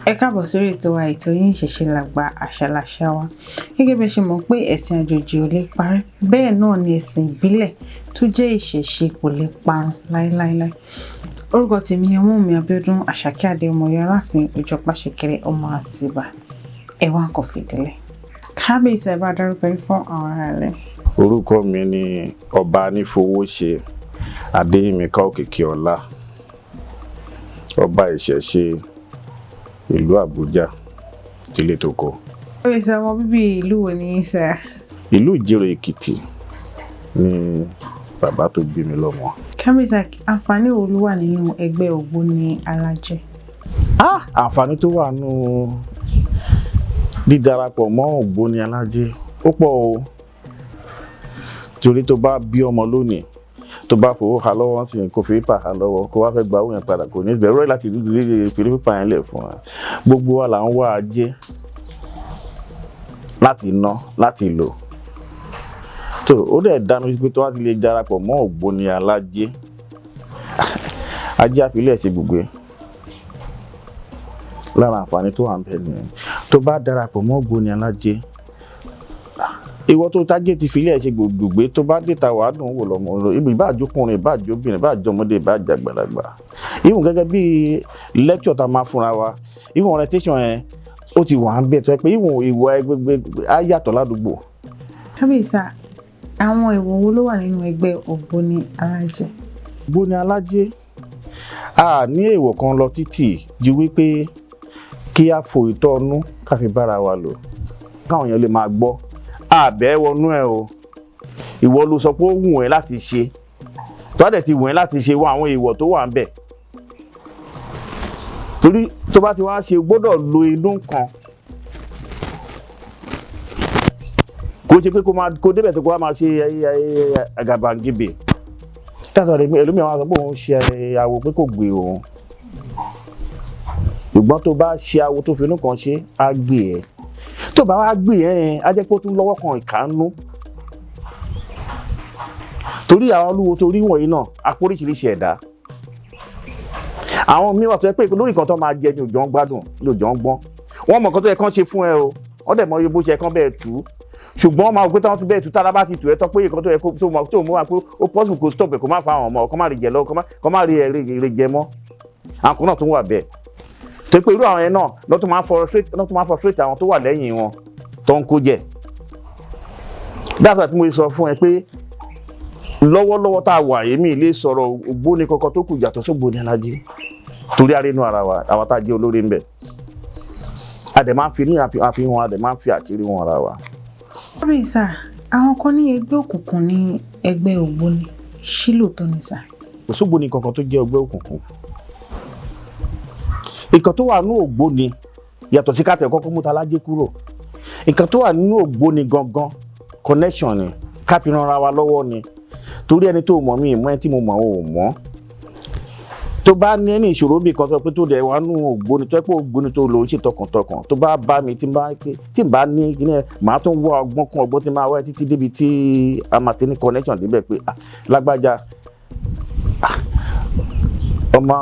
Ẹ káàbọ̀ sórí ètò wa ètò yín Ìṣẹ̀ṣe làgbà àṣà làṣà wa. Gẹ́gẹ́ bí ẹ ṣe mọ̀ pé ẹ̀sìn àjòjì ò lè parẹ́, bẹ́ẹ̀ náà ni ẹ̀sìn ìbílẹ̀ tó jẹ́ ìṣẹ̀ṣe kò lè parun láéláéláé. Orúkọ tèmi ni Ọmọwùnmí Abíọ́dún Àṣàkẹ́ Adé ọmọ Ọ̀yọ́ Aláàfin Òjòpá Ṣẹ̀kẹ̀rẹ̀ ọmọ Àtìbà. Ẹ wá nǹkan fìdílé. Kábíyèsí ẹ bá dárúkọ yín fún àwọn ará ilé. Orúkọ mi ni Ọba Anífowóṣe Adéyẹmíká Òkìkíọlá, Ọba Ìṣẹ̀ṣe ìlú Abuja tilé toko. Kábíyèsí ọmọ bíbí ìlú wo ni yín sà? Ìlú Ìjẹ̀rò Èkìtì ni bàbá tó bí mi lọ́mọ. Kábíyèsí àǹfààní wo ló wà nínú ẹgbẹ́ Ògbóni Alájẹ? Àǹfààní tó wà nínú dídarapọ̀ mọ́ Ògbóni Alájẹ ó pọ̀ o. Torí tó bá bí ọmọ lónìí, tó bá fowó ha lọ́wọ́ sí kò fi pípa ha lọ́wọ́, kó wá fẹ́ gba owó yẹn padà, kò ní bẹ̀rù láti fi pípa yẹn lẹ̀ fún wa. Gbogbo wa là ń wá ajé láti ná, láti lò. Tó ó dẹ̀ dánú pé tó wá ti lè darapọ̀ mọ́ Ògbóni Alájẹ, ajé àfilẹ̀ ṣe gbogbo lára àǹfààní tó wà ń bẹ nìyẹn. Tó bá darapọ̀ mọ́ Ògbóni Alájẹ, ìwọ tó tájé ti filẹ̀ ṣe gbogbo tó bá déta wàá dùn wò lọ́mọ ibi ìbá àjókùnrin, ìbá àjóbìnrin, ìbá àjọmọdé, ìbá àjàgbàlagbà. Ìwọ̀n gẹ́gẹ́ bí lecture tá máa fúnra wa, ìwọ̀n orientation yẹn ó ti wà ń bẹ̀ tó yẹ pé ìwọ̀n ìwà ẹgbẹ́ á yàtọ̀ ládùúgbò. Kábíyèsí àwọn ìwọ̀n wo ló wà nínú ẹgbẹ́ Ògbóni Alájẹ? Ògbóni Alájẹ ní èèwọ̀ kan lọ títì ju wípé kí á fò ìtọ́nú ká fi bára wa lò káwọn èèyàn lè máa gbọ́. Àbẹ̀ wọnú ẹ o, ìwọ ló sọ pé ó wù ẹ́ láti ṣe, tó bá dẹ̀ ti wù ẹ́ láti ṣe wọ́n àwọn èèwọ̀ tó wà ń bẹ̀. Torí tó bá ti wá ṣe gbọ́dọ̀ lo inú kan, kó ṣe pé kó débẹ̀ tó kó wá máa ṣe àgàbàgebè. Káàsọ̀ rẹ̀ ẹlòmíràn wá sọ pé òun ṣe àwo pé kò gbé òun, ṣùgbọ́n tó bá ṣe àwo tó fi inú kan ṣe á gbé ẹ. Tó bá wá gbé yẹn á jẹ́ pé ó tún lọ́wọ́ kan ìkánú. Torí àwọn olúwo torí wọ̀nyí náà apóríṣiríṣi ẹ̀dá. Àwọn míì wà tó yẹ pé lórí nǹkan tó máa jẹ ní òjò ń gbádùn, lójò ń gbọ́n. Wọ́n mọ̀ nǹkan tó yẹ kán ṣe fún ẹ o, wọ́n dẹ̀ mọ iye bó ṣe kán bẹ́ẹ̀ tú. Ṣùgbọ́n wọ́n máa wò pé táwọn ti bẹ́ẹ̀ tú tára bá ti tù ẹ́ tán pé nǹkan tó yẹ tó mú wa pé ó possible kó stop ẹ̀ kó má fa àwọn ọmọ, kó má rí jẹ lọ́wọ́, kó má rí èrè jẹ mọ́. Àwọn kan náà tún wà bẹ́ẹ̀. Tó pé irú àwọn yẹn náà lọ́tún máa ń frustrate àwọn tó wà lẹ́yìn wọn tó ń kó jẹ. That's why tí mo sọ fún ẹ pé lọ́wọ́lọ́wọ́ tá a wà èmi lè sọ̀rọ̀ Ògbóni kankan tó kù yàtọ̀ sí Ògbóni Alájẹ torí arínú ara wa àwa tá a jẹ́ olórí ń bẹ̀. A dẹ̀ máa ń fi ní àfihàn, a dẹ̀ máa ń fi àkírí wọn ara wa. Kábíyèsí àwọn kan ní ẹgbẹ́ òkùnkùn ní ẹgbẹ́ Ògbóni, ṣé lóòótọ́ ni sà? Kò sí Ògbóni kankan tó jẹ́ ẹgbẹ́ òkùnkùn. Nǹkan tó wà nínú Ògbóni yàtọ̀ sí káàtẹ̀ kọ́kọ́ mú Alájẹ kúrò. Nǹkan tó wà nínú Ògbóni gangan connection ni, ká fi ran ara wa lọ́wọ́ ni. Torí ẹni tó mọ̀ mí ìmọ̀ ẹ tí mo mọ̀ ò mọ̀. Tó bá ní ẹni ìṣòro bí kan sọ pé tó dẹ̀ wá nínú Ògbóni tó yẹ pé Ògbóni tó lò ó ṣe tọkàntọkàn, tó bá bá mi tí n bá ní kíní ẹ màá tún wá ọgbọ́n kún ọgbọ́n tí máa wá títí débi tí a máa ti ní connection débẹ̀ pé lágbájá ọmọ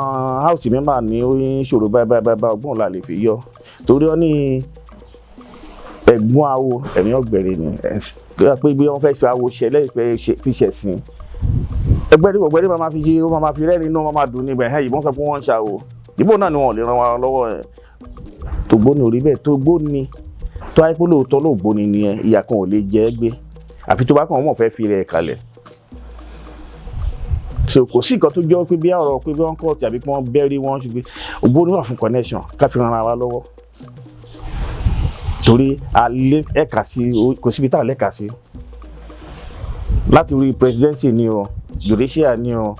house member ní ó ń ṣòro báyìí ọgbọ́n la lè fi yọ. Torí ọ ní ẹ̀gbọ́n awo ẹ̀mí ọ̀gbẹ̀rẹ̀ ni pé bí wọ́n fẹ́ fi awo ṣe lẹ́yìn fi ṣẹ̀ sí ọ̀gbẹ́ni máa fi ṣe ó máa fi rẹ́rìn inú máa dùn níbẹ̀ ẹ̀ ìbọn sọ pé wọ́n ń ṣàwò ìbò náà ni wọ́n lè ran wa lọ́wọ́ ẹ̀. Tògbóni ò rí bẹ́ẹ̀, Tógbóni tó ayé pé lóòótọ́ lóògbóni nìyẹn, ìyà kan ò lè jẹ ẹ́ gbé àfi tó bá kàn wọ́n fẹ́ fi rẹ̀ kalẹ̀. So kò sí nǹkan tó jọ pé bí ọ̀rọ̀ pé bí wọ́n kọ́ tàbí pé wọ́n bẹ́rí wọ́n ṣe pé Ògbóni wà fún connection ká fi ran ara wa lọ́wọ́. Torí alẹ́ ẹ̀ka sí kò síbi tá a lẹ́ka sí láti orí presidency ni o, judicial ni o,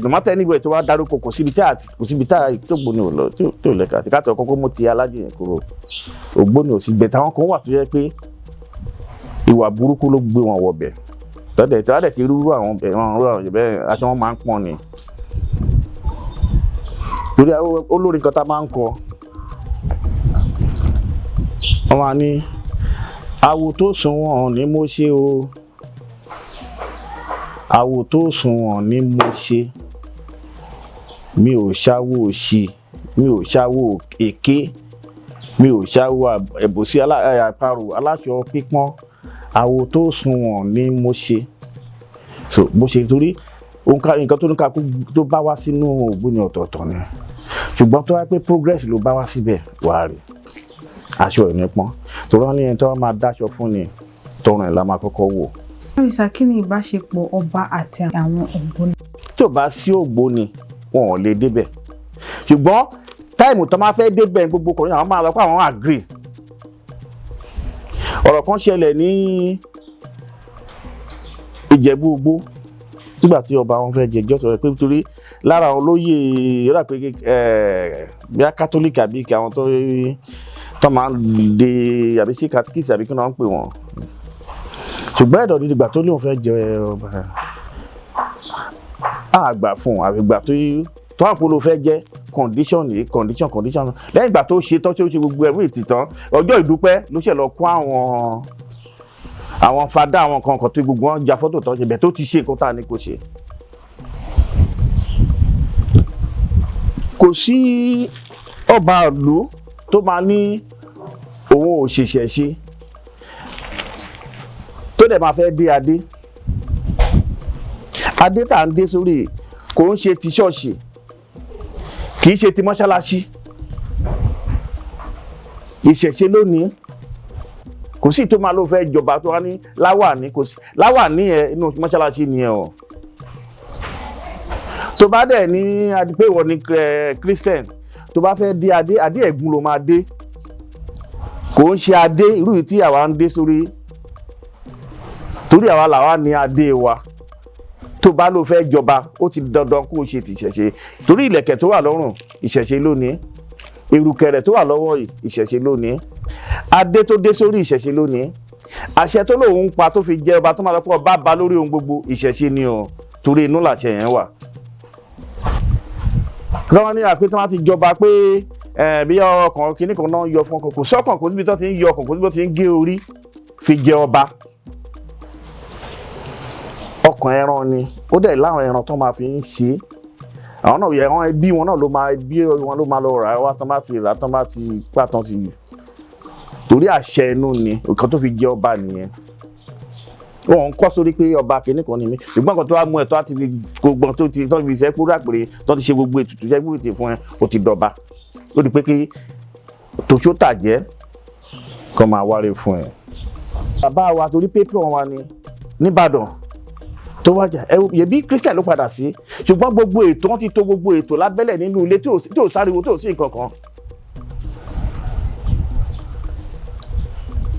no matter anywhere tó wá dárúkọ kò síbi tá tó Ògbóni ò lọ tó lẹ́ka sí. Káàtó kọ́kọ́ mú ti Alájẹ yẹn kúrò, Ògbóni ò sí bẹ̀. Táwọn kan wà tó yẹ pé ìwà burúkú ló gbé wọn wọ̀ bẹ̀. Tọ́dẹ̀ ti rúrú àwọn bẹ́ẹ̀ àti wọ́n máa ń pọ́n ni. Torí olórin kan tá máa ń kọ, wọ́n máa ní àwo tó sunwọ̀n ni mo ṣe o, àwo tó sunwọ̀n ni mo ṣe, mi ò ṣàwò òṣì mi ò ṣàwo èké, mi ò ṣàwo ẹ̀bùsí àparò aláṣọ pípọ́n, àwo tó sunwọ̀n ni mo ṣe. So bó ṣe torí nǹkan tó ní ká tó bá wá sínú Ògbóni ọ̀tọ̀ọ̀tọ̀ ni, ṣùgbọ́n tó wá pé progress ló bá wá síbẹ̀ wà rí aṣọ ẹ̀ nípọ́n torí wọ́n ní ẹni tó wá máa dáṣọ fún ni tọrùn ẹ̀ la máa kọ́kọ́ wò. Àrísà, kí ni ìbáṣepọ̀ ọba àti àwọn Ògbóni? Tí ò bá sí Ògbóni wọn ò lè débẹ̀, ṣùgbọ́n táìmù tó máa fẹ́ débẹ̀ gbogbo kọ̀ọ̀yàn àwọn máa lọ pé àwọn agree. Ọ̀rọ̀ kan ṣẹlẹ̀ ní Ìjẹ̀bú-Igbó nígbà tí ọba wọn fẹ́ jẹjọ́ sọ̀rọ̀ pé nítorí lára àwọn olóyè rà pé bí a catholic àbí kí àwọn tó máa ń de àbí ṣe Kise àbí kí wọ́n ń pè wọ́n, ṣùgbọ́n ẹ̀dọ̀ dídìgbà tó lóun fẹ́ jẹ ọba àgbà fún àgbà tó àpò ló fẹ́ jẹ́ condition lẹ́yìn ìgbà tó ṣe tán tí ó ṣe gbogbo ẹ̀rú ìtìtàn ọjọ́ ìdúpẹ́ ló ṣe lọ kó àwọn fada àwọn kan tó gbogbo wọn ja fọ́tò tán ṣe bẹ̀ tó ti ṣe nǹkan tá a ní kó ṣe. Kò sí ọba ìlú tó máa ní òun ò ṣẹ̀ṣẹ̀ ṣe tó dẹ̀ máa fẹ́ dé adé tá à ń dé sórí kò ń ṣe ti ṣọ́ọ̀ṣì, kì í ṣe ti mọ́ṣáláṣí, ìṣẹ̀ṣe lónìí. Kò sí tó máa ló fẹ́ jọba tó wá ní láwàní, kò sí láwàní ẹ inú mọ́ṣáláṣí ni ẹ o. Tó bá dẹ̀ ní pé ìwọ ni Christian tó bá fẹ́ dé adé ẹ̀gún ló máa dé, kò ń ṣe adé irú yìí tí àwa ń dé sórí torí àwa làwa ní adé wa. Tó bá ló fẹ́ jọba ó ti dandan kó o ṣe ti ìṣẹ̀ṣe torí ìlẹ̀kẹ̀ tó wà lọ́rùn ìṣẹ̀ṣe lónìí, ìrùkẹ̀rẹ̀ tó wà lọ́wọ́ yìí ìṣẹ̀ṣe lónìí, adé tó dé sórí ìṣẹ̀ṣe lónìí, àṣẹ tó lóun pa tó fi jẹ ọba tó máa lọ pọ̀ bá lórí ohun gbogbo ìṣẹ̀ṣe ni o torí inú làṣẹ yẹn wà. Lọ́wọ́ ní àpé tí wọ́n ti jọba pé bí ọkàn kìíní kan náà yọ fún ọkàn kò sọ́kàn kò síbi tó ti ń yọ ọkàn kò síbi tó ti ń gé orí fi jẹ ọba. Ọkàn ẹran ni ó dẹ̀ láwọn ẹran tó máa fi ń ṣe àwọn náà yẹ àwọn ẹbí wọn náà ló máa lọ rà wá tán bá ti rà tán bá ti pa tán ti torí àṣẹ inú ni nǹkan tó fi jẹ ọba nìyẹn. Wọn ń kọ́ sórí pé ọba kìíní kan ni mí ṣùgbọ́n nǹkan tó wá mú ẹ tó wá ti fi gbogbo tó ti fi ṣe kúrò àpèrè tó ti ṣe gbogbo ètùtù jẹ́ gbogbo ètùtù fún ẹ ó ti dọba ó di pé kí tòṣó tàjẹ́ kọ́ máa wárí fún ẹ. Bàbá wa torí patron wa ni nìbàdàn tó wájà yẹ̀bí Christian ló padà sí ṣùgbọ́n gbogbo ètò wọn ti tó gbogbo ètò lábẹ́lẹ̀ nínú ilé tí ò sáriwo tí ò sí nǹkan kan.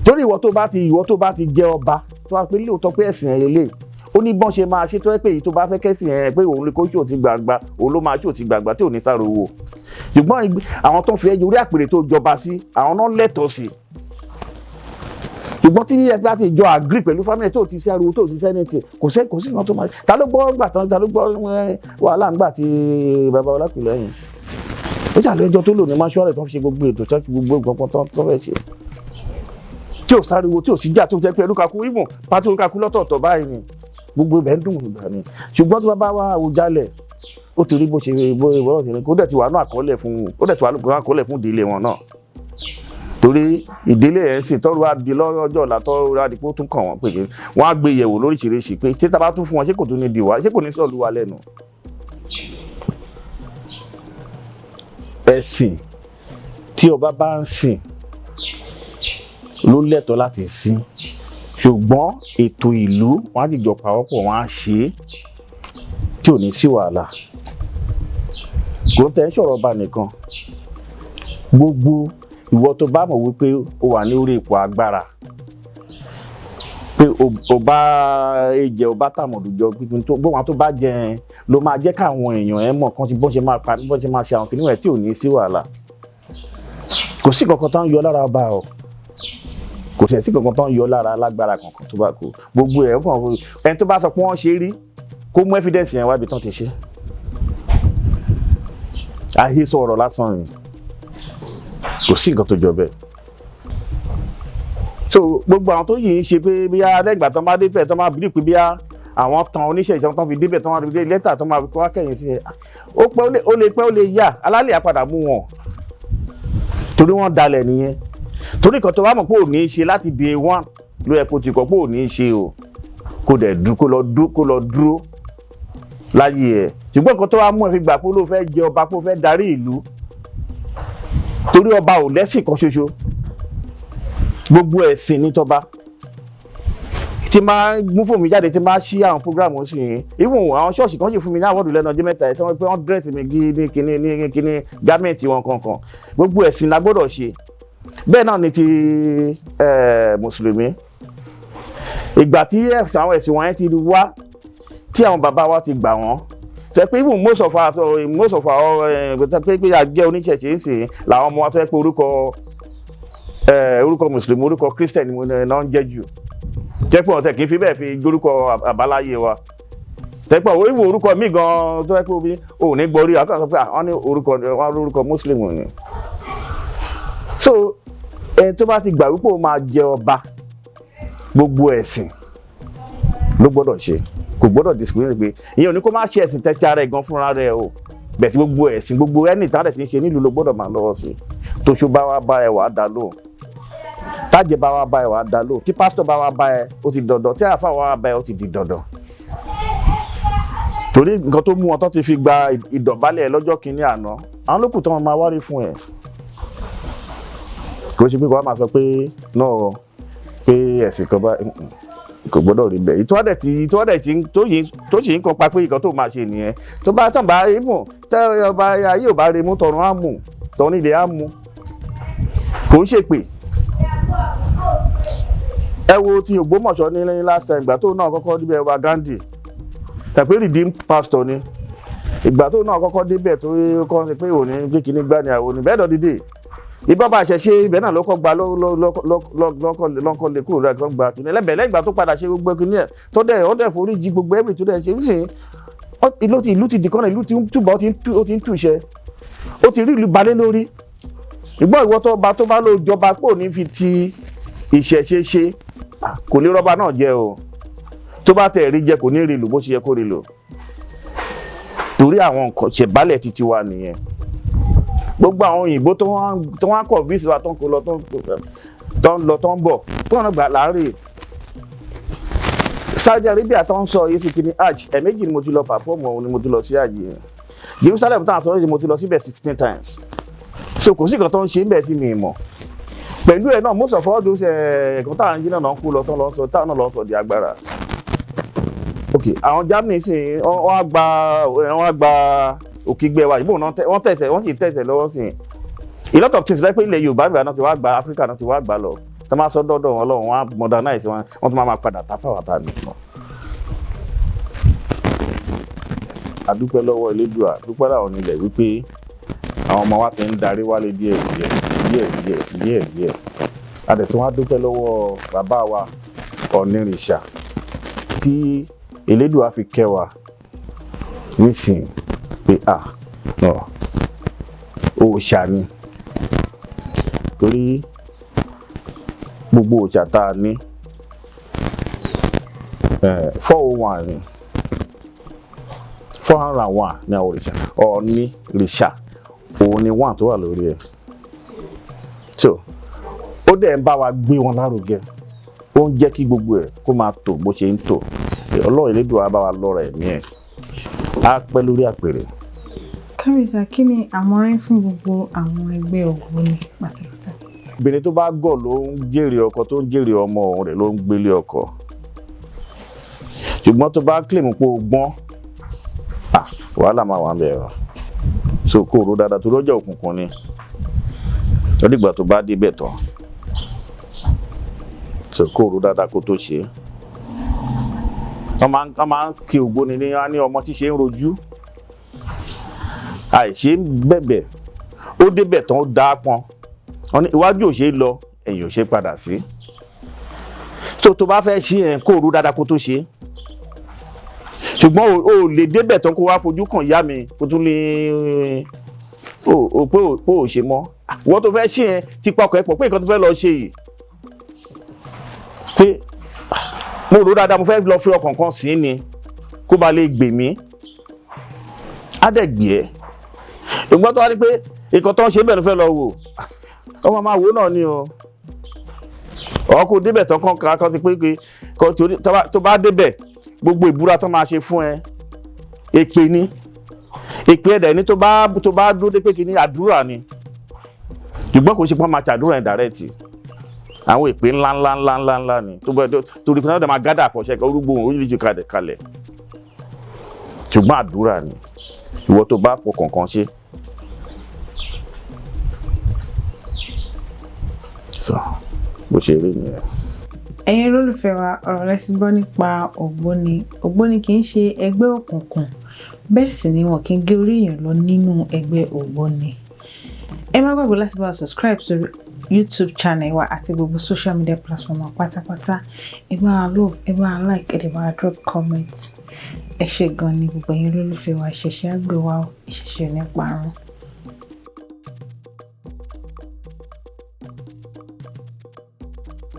Torí ìwọ tó bá ti jẹ ọba tó wá pé lóòótọ́ pé ẹ̀sìn ẹ̀ lélẹ̀ ó ní bọ́n ṣe máa ṣe tó ẹ́ pé èyí tó bá fẹ́ kẹ́sìn ẹ̀ pé òun lè kó tí ò ti gbàgbà òun ló máa tí ò ti gbàgbà tí ò ní sáriwo. Ṣùgbọ́n àwọn tó ń fi ẹjọ́ orí àpèrè tó jọba sí àwọn náà lẹ́tọ̀ọ́ sí. Ṣùgbọ́n tí ẹ bá ti jọ agree pẹ̀lú family tó ti ṣe ariwo tó ti ṣe anything kò sí nǹkan tó máa ṣe. Ta ló gbọ́ gbà tán ta ló gbọ́ wàhálà ńgbà tí bàbá Ọlákùlẹ́yìn ó ṣàlẹ́ ẹjọ́ tó lò ní mọ́ṣúárì tó fi ṣe gbogbo ètò tó gbogbo nǹkan tó fẹ́ ṣe tí ò sáriwo tí ò sí jà tó jẹ́ pé olúkakú ìmọ̀ pátó olúkakú lọ́tọ̀ọ̀tọ̀ báyìí ni gbogbo ibẹ̀ ń dùn ìgbà ni. Ṣùgbọ́n tí bàbá wa Àwùjalẹ̀ ó ti rí bó ṣe kó dẹ̀ ti wà ní àkọọ́lẹ̀ fún ìdílé wọn náà torí ìdílé ẹ̀ sì tọ́rọ àdì lọ́jọ́ ọ̀la tọ́rọ àdìpó tún kàn wọ́n pé wọ́n á gbé yẹ̀wò lóríṣiríṣi pé tí tábà tún fún wọn ṣé kò tún ní dìwà ṣé kò ní sọ̀lú wa lẹ́nu. Ẹ̀sìn tí ọba bá ń sìn ló lẹ́tọ̀ọ́ láti sìn ṣùgbọ́n ètò ìlú wọn á dìjọ pàwọ́pọ̀ wọn á ṣe é tí ò ní sí wàhálà. Kò tẹ́ ń sọ̀rọ̀ ọba nìkan gbogbo ìwọ tó bá mọ̀ wípé o wà ní orí ipò agbára pé ọba ẹ̀jẹ̀ ọba tàmọ̀dùjọ pípín tó gbọ́n tó bá jẹ ló máa jẹ́ káwọn èèyàn ẹ̀ mọ̀ kan ti bọ́n ṣe máa parí bọ́n ṣe máa ṣe àwọn kìnìún ẹ̀ tí ò ní sí wàhálà. Kò sí kankan tó ń yọ lára ọba o kò sí kankan tó ń yọ lára alágbára kankan tó bá kú gbogbo ẹ̀ kàn ẹni tó bá sọ pé wọ́n ṣe rí kó mú evidence yẹn wá ibi tán ti ṣe. Àhesọ ọ̀rọ̀ lásán ni kò sí nǹkan tó jọ bẹ́ẹ̀. So gbogbo àwọn tó yìí ń ṣe pé bí lẹ́gbàá tó máa dé fẹ́ tó máa bìrì pé bí àwọn tan oníṣẹ́ ìṣẹ́ tán fi débẹ̀ tán wá dé lẹ́tà tán máa fi wá kẹ́yìn sí ẹ̀ ó lè pẹ́ ó lè yá alálẹ̀ àpadà mú wọn torí wọ́n dalẹ̀ nìyẹn torí kan tó wá mọ̀ pé ò ní í ṣe láti day one ló yẹ kó ti kọ́ pé ò ní í ṣe o kó dẹ̀ kó lọ dúró láyé ẹ̀ ṣùgbọ́n nǹkan tó wá mú ẹ fi gbà pé ló fẹ́ jẹ ọba pé ó fẹ́ darí ìlú torí ọba ò lẹ́sìn kan ṣoṣo gbogbo ẹ̀sìn ní tọba tí máa mú fún mi jáde tí máa ṣí àwọn program sí yìí even àwọn ṣọ́ọ̀ṣì kan yìí fún mi ní àwọ̀dù lẹ́nu ọjọ́ mẹ́ta ẹ̀ tí wọ́n pé wọ́n dírẹ́sì mi ní kíní gámẹ́ǹtì wọn kankan gbogbo ẹ̀sìn la gbọ́dọ̀ ṣe bẹ́ẹ̀ náà ni ti mùsùlùmí ìgbà tí àwọn ẹ̀sìn wọ̀nyẹn ti wá tí àwọn bàbá wa ti gbà wọ́n tẹ́ pé even most of our pé àjẹ́ oníṣẹ̀ṣe ń sìn làwọn ọmọ wa tó yẹ pé orúkọ mùsùlùmí orúkọ christian ni wọ́n ń jẹ́ jù tẹ́ pé wọ́n tẹ̀ kí n fi bẹ́ẹ̀ fi gbórúkọ àbáláyé wa tẹ́ pé àwọn ìwò orúkọ míì gan tó yẹ pé omi ò ní gbọ́rí àwọn kan sọ pé wọ́n ní orúkọ muslim ni so tó bá ti gbà wípé ó máa jẹ ọba gbogbo ẹ̀sìn ló gbọ́dọ̀ ṣe kò gbọ́dọ̀ discriminate pé ìyẹn ò ní kó má ṣe ẹ̀sìn tẹ́tí ara ẹ̀ gan fúnra rẹ̀ o bẹ̀tí gbogbo ẹ̀sìn gbogbo ẹni ìtàn rẹ̀ ti ń ṣe nílùú ló gbọ́dọ̀ máa lọ́wọ́ sí tóṣù bá wá bá ẹ wàá dá lóhùn tájẹ bá wá bá ẹ wàá dá lóhùn tí pásítọ̀ bá wá bá ẹ ó ti dandan tí àáfà wá bá ẹ ó ti di dandan torí nǹkan tó mú wọn tó ti fi gba ìdọ̀bálẹ̀ lọ́jọ́ kìíní àná àwọn lókù tó wọn máa wárí fún ẹ kò ṣe pé kò wá máa sọ pé náà pé ẹ̀sìn kan bá kò gbọ́dọ̀ rí bẹ́ẹ̀ ìtọ́wádẹ̀ tó ṣì ń kọpa pé nǹkan tó máa ṣe nìyẹn tó bá tàn bá mú tẹ́ ọba ayé ò bá rí mú tọrùn á mú tọrùn ilẹ̀ á mú kò ń ṣèpè ẹ wo ti Ògbómọ̀ṣọ́ ní last time ìgbà tó náà kọ́kọ́ débẹ̀ ọba Gandhi tàbí redeemed pastor ni ìgbà tó náà kọ́kọ́ débẹ̀ tó kọ́ sí pé òní gbé kíní gbá ni àwọn òní bẹ́ẹ̀ dọ̀dídé ìbá bá ṣe ṣe ibẹ̀ náà lọ́kọ́ gba lọ́kọ́ lè kúrò lọ́kọ́ gba kíní lẹ́bẹ̀ẹ́ ìgbà tó padà ṣe gbogbo kíní ẹ̀ tó dẹ̀ ó dẹ̀ forí jí gbogbo ẹ̀mí tó dẹ̀ ṣe nísìnyí ìlú ti dìkọ́nà ìlú ti ń túbọ̀ ó ti ń túṣẹ ó ti rí ìlú balẹ̀ lórí ìgbọ́ ìwọ tó bá lọ jọba pò ní fi ti ìṣẹ̀ṣe ṣe kò lè rọ́bà náà jẹ́ o tó bá tẹ̀ rí jẹ kò ní rí lò bó ṣe yẹ kó rí lò torí àwọn nǹkan ṣẹ̀bálẹ̀ títí wa nìyẹn gbogbo àwọn òyìnbó tó wọ́n kọ̀ bí ìṣòro àtọ́nkò lọ tó ń bọ̀ tó wọ́n gbà láàárín Saudi Arabia tó ń sọ yìí sì kí ni hajj ẹ̀ẹ̀mejì ni mo ti lọ pàfọ́ọ̀mù ọ̀hún ni mo ti lọ sí hajj yẹn Jerusalem tó ń sọ yìí mo ti lọ síbẹ̀ 16 times so kò sí nǹkan tó ń ṣe ń bẹ̀ tí mi mọ̀ pẹ̀lú ẹ̀ náà most of all those ẹ̀ẹ̀kan táwọn jí náà kú lọ tán lọ sọ táwọn náà lọ sọ di agbára ok àwọn Germany sì wọ́n á gba òkìgbẹ́ wa ìbò wọ́n sì tẹ̀sẹ̀ lọ́wọ́ sí i lot of things like pé ilẹ̀ Yorùbá ìgbà náà ti wá gba Africa náà ti wá gbà lọ tó máa sọ dọ́dọ̀ wọn lọ́wọ́ wọn á modernize wọn tún máa padà tá fáwọn tá nìkan. àdúpẹ́ lọ́wọ́ Elédùà àdúpẹ́ láwọn nílẹ̀ wípé àwọn ọmọ wa ti ń darí wálé díẹ̀ adẹ̀tún wá dúpẹ́ lọ́wọ́ bàbá wa Ọ̀nìrìṣà tí Elédùà fi kẹ́ wa nísìnyí pé òòṣà ni torí gbogbo òòṣà tá a ní 401 ni 401 ní àwọn òrìṣà Ọ̀nìrìṣà òun ni 1 tó wà lórí ẹ̀ so ó dẹ̀ ń bá wa gbé wọn lárugẹ ó ń jẹ́ kí gbogbo ẹ̀ kó máa tò bó ṣe ń tò Ọlọ́run Elédùà bá wa lọ́ra ẹ̀mí ẹ̀ á pẹ́ lórí àpèrè. Kábíyèsí kí ni àmọ̀ràn fún gbogbo àwọn ẹgbẹ́ Ògbóni pátápátá? Obìnrin tó bá gọ̀ ló ń jèrè ọkọ tó ń jèrè ọmọ òun rẹ̀ ló ń gbélé ọkọ ṣùgbọ́n tó bá claim pé o gbọ́n wàhálà máa wà ń bẹ̀rẹ̀ so kó ro dáadáa tó lọ́jọ́ òkùnkùn ni onígbà tó bá débẹ̀ tán so kó ro dáadáa kó tó ṣe wọ́n máa ń kí Ògbóni ní ọmọ tí ṣe ń rojú àìṣe ń bẹ̀bẹ̀ ó débẹ̀ tán ó dá pọn iwájú ò ṣe lọ ẹ̀yìn ò ṣe padà sí so tó bá fẹ́ ṣe ẹ̀ kó ro dáadáa kó tó ṣe ṣùgbọ́n o lè débẹ̀ tán kó wá fojú kàn yá mi kó tún lè pé ò ṣe mọ́ wọ́n tó fẹ́ ṣe ẹ̀ ti pakọ̀ ẹ̀ pọ̀ pé nǹkan tó fẹ́ lọ ṣe yìí pé mo rò dáadáa mo fẹ́ lọ fi ọkàn kan sí ni kó ba lè gbè mí á dẹ̀ gbé ẹ́ ìgbọ́n tó wá rí pé nǹkan tó ń ṣe bẹ́ẹ̀ ló fẹ́ lọ wò ọmọ máa wò náà ni o ọkọ̀ débẹ̀ tán kan ti pé tó bá débẹ̀ gbogbo ìbúra tó máa ṣe fún ẹ èpè ni èpè ẹ̀dẹ̀ ni tó bá dúró dé pé kí ni àdúrà ni ṣùgbọ́n kò ṣe pọ́n máa ṣàdúrà ẹ̀ dàrẹ́tì àwọn èpè ńlá ni torí pé náà máa gádà àfọ̀ṣẹ́ kan orúgbó orílẹ̀-èdè kalẹ̀ ṣùgbọ́n àdúrà ni ìwọ tó bá fọkàn kan ṣe. bó ṣe rí nìyẹn. ẹ̀yin olólùfẹ́ wa ọ̀rọ̀ lẹ́sìn gbọ́ nípa Ogboni. Ogboni kì í ṣe ẹgbẹ́ òkùnkùn bẹ́ẹ̀ sì ni wọn kì í gé orí èèyàn lọ nínú ẹgbẹ́ Ogboni. ẹ má gbàgbé láti bá wa subscribe sórí YouTube channel wa àti gbogbo social media platform wa pátápátá. ẹ bá wa love, ẹ bá wa like, ẹ bá wa drop comment. ẹ ṣé gan ni gbogbo ẹ̀yin olólùfẹ́ wa. Ìṣẹ̀ṣe á gbé wa o, ìṣẹ̀ṣe ò ní parun.